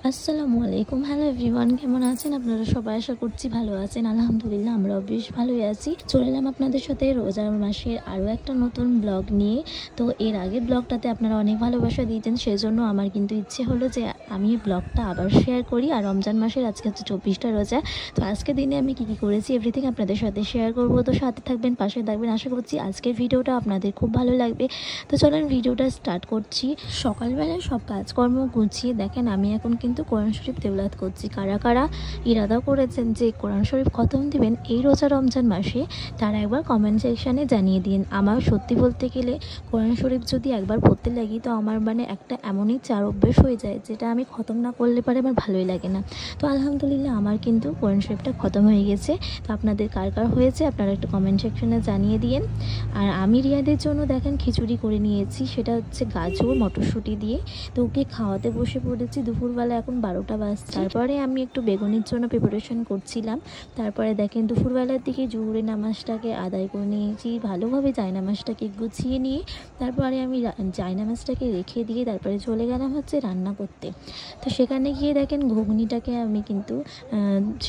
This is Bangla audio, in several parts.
আসসালামু আলাইকুম। হ্যালো এভরিওয়ান, কেমন আছেন আপনারা সবাই? আশা করছি ভালো আছেন। আলহামদুলিল্লাহ আমরাও বেশ ভালোই আছি। চলে এলাম আপনাদের সাথে রোজার মাসের আরও একটা নতুন ব্লগ নিয়ে। তো এর আগের ব্লগটাতে আপনারা অনেক ভালোবাসা দিয়েছেন, সেজন্য আমার কিন্তু ইচ্ছে হলো যে আমি ব্লগটা আবার শেয়ার করি। আর রমজান মাসের আজকে হচ্ছে 24টা রোজা। তো আজকের দিনে আমি কী করেছি এভরিথিং আপনাদের সাথে শেয়ার করব। তো সাথে থাকবেন, পাশে থাকবেন। আশা করছি আজকের ভিডিওটা আপনাদের খুব ভালো লাগবে। তো চলেন ভিডিওটা স্টার্ট করছি। সকালবেলায় সব কাজকর্ম গুছিয়ে দেখেন আমি এখন কিন্তু কোরআন শরীফ তেলাওয়াত করছি। কারা কারা ইরাদা করেছেন যে কোরআন শরীফ খতম দিবেন এই রোজা রমজান মাসে, তারা একবার কমেন্ট সেকশানে জানিয়ে দিন। আমার সত্যি বলতে গেলে কোরআন শরীফ যদি একবার পড়তে লাগি তো আমার একটা এমনই চার অভ্যেস হয়ে যায় যেটা আমি খতম না করলে পারে আমার ভালোই লাগে না। তো আলহামদুলিল্লাহ আমার কিন্তু কোরআন শরীফটা খতম হয়ে গেছে। তো আপনাদের কার কার হয়েছে আপনারা একটু কমেন্ট সেকশনে জানিয়ে দিন। আর আমি রিয়াদের জন্য দেখেন খিচুড়ি করে নিয়েছি, সেটা হচ্ছে গাজর মটরশুঁটি দিয়ে। তো ওকে খাওয়াতে বসে পড়েছি। দুপুরবেলা এখন 12টা বাজছে। তারপরে আমি একটু বেগুনির জন্য প্রিপারেশন করছিলাম। তারপরে দেখেন দুপুরবেলার দিকে জোহরের নামাজটাকে আদায় করে নিয়েছি, ভালোভাবে জায়নামাজটাকে গুছিয়ে নিয়ে তারপরে আমি জায়নামাজটাকে রেখে দিয়ে তারপরে চলে গেলাম হচ্ছে রান্না করতে। তো সেখানে গিয়ে দেখেন ঘুগনিটাকে আমি কিন্তু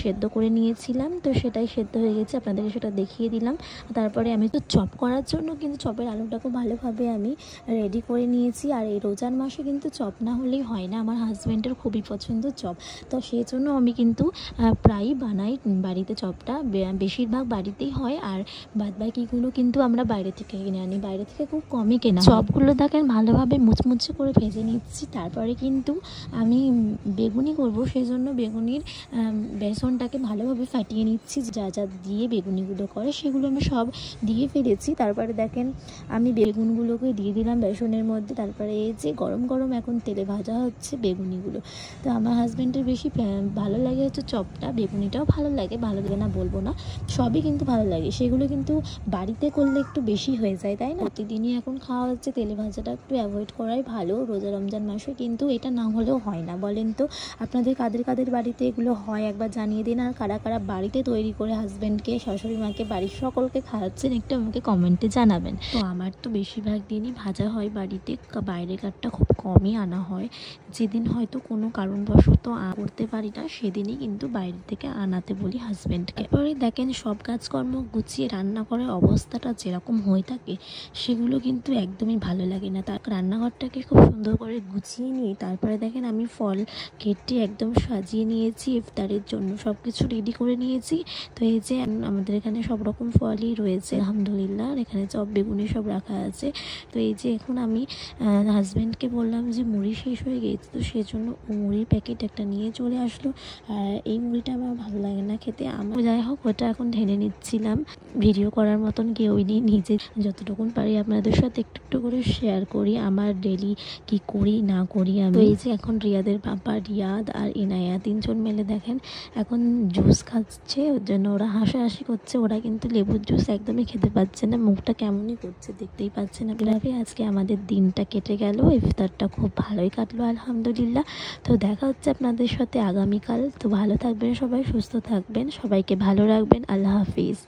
সেদ্ধ করে নিয়েছিলাম। তো সেটাই সেদ্ধ হয়ে গেছে, আপনাদেরকে সেটা দেখিয়ে দিলাম। তারপরে আমি তো চপ করার জন্য কিন্তু চপের আলুটাকে ভালোভাবে আমি রেডি করে নিয়েছি। আর এই রোজার মাসে কিন্তু চপ না হলেই হয় না, আমার হাজব্যান্ডের খুবই পছন্দ চপ। তো সেই জন্য আমি কিন্তু প্রায়ই বানাই বাড়িতে চপটা, বেশিরভাগ বাড়িতেই হয়। আর বাদবাকিগুলো কিন্তু আমরা বাইরে থেকে কিনে আনি, বাইরে থেকে খুব কমই কেনা। চপগুলো দেখেন ভালোভাবে মুচমুচে করে ভেজে নিচ্ছি। তারপরে কিন্তু আমি বেগুনি করব, সেই জন্য বেগুনির বেসনটাকে ভালোভাবে ফাটিয়ে নিচ্ছি। যা যা দিয়ে বেগুনিগুলো করে সেগুলো আমি সব দিয়ে ফেলেছি। তারপরে দেখেন আমি বেগুনগুলোকে দিয়ে দিলাম বেসনের মধ্যে। তারপরে এই যে গরম গরম এখন তেলে ভাজা হচ্ছে বেগুনিগুলো। তো আমার হাজব্যান্ডের বেশি ভালো লাগে হচ্ছে চপটা, বেগুনিটাও ভালো লাগে, ভালো লাগে না বলবো না, সবই কিন্তু ভালো লাগে। সেগুলো কিন্তু বাড়িতে করলে একটু বেশি হয়ে যায়, তাই না? প্রতিদিনই এখন খাওয়া হচ্ছে, তেলে ভাজাটা একটু অ্যাভয়েড করাই ভালো রোজা রমজান মাসে, কিন্তু এটা না হলেও হয় না। বলেন তো আপনাদের কাদের কাদের বাড়িতে এগুলো হয় একবার জানিয়ে দিন। আর কারা কারা বাড়িতে তৈরি করে হাজব্যান্ডকে, শাশুড়ি মাকে, বাড়ির সকলকে খাওয়াচ্ছেন একটু আমাকে কমেন্টে জানাবেন। তো আমার তো বেশিরভাগ দিনই ভাজা হয় বাড়িতে, বাইরের কাঠটা খুব কমই আনা হয়। যেদিন হয়তো কোনো কারণবশত করতে পারি না সেদিনই কিন্তু বাইরে থেকে আনাতে বলি হাজব্যান্ডকে। এরপরে দেখেন সব কাজকর্ম গুছিয়ে রান্না করার অবস্থাটা যেরকম হয়ে থাকে সেগুলো কিন্তু একদমই ভালো লাগে না। তার রান্নাঘরটাকে খুব সুন্দর করে গুছিয়ে নিয়ে তারপরে দেখেন আমি ফল কেটে একদম সাজিয়ে নিয়েছি ইফতারের জন্য, সব কিছু রেডি করে নিয়েছি। তো এই যে আমাদের এখানে সব রকম ফলই রয়েছে আলহামদুলিল্লাহ, এখানে চপ বেগুনি সব রাখা আছে। তো এই যে এখন আমি হাজব্যান্ডকে বললাম যে মুড়ি শেষ হয়ে গেছে, তো সেজন্য মুড়ির প্যাকেট একটা নিয়ে চলে আসলো। আর এই মুড়িটা আমার ভালো লাগে না খেতে, আমার যাই হোক ওটা এখন ঢেলে নিচ্ছিলাম। ভিডিও করার মতন কেউই নেই, নিজে যতটুকু পারি আপনাদের সাথে একটু একটু করে শেয়ার করি আমার ডেলি কি করি না করি আমি। তো এই যে এখন রিয়াদের বাবা রিয়াদ আর ইনায়া তিনজন মিলে দেখেন এখন জুস খাচ্ছে, ওর জন্য ওরা হাসাহাসি করছে। ওরা কিন্তু লেবুর জুস একদমই খেতে পাচ্ছে না, মুখটা কেমনই করছে দেখতেই পাচ্ছেন আপনারা। আজকে আমাদের দিনটা কেটে গেল, ইফতারটা খুব ভালোই কাটলো আলহামদুলিল্লাহ। তো দেখা হচ্ছে আপনাদের সাথে আগামীকাল। তো ভালো থাকবেন সবাই, সুস্থ থাকবেন, সবাইকে ভালো রাখবেন। আল্লাহ হাফিজ।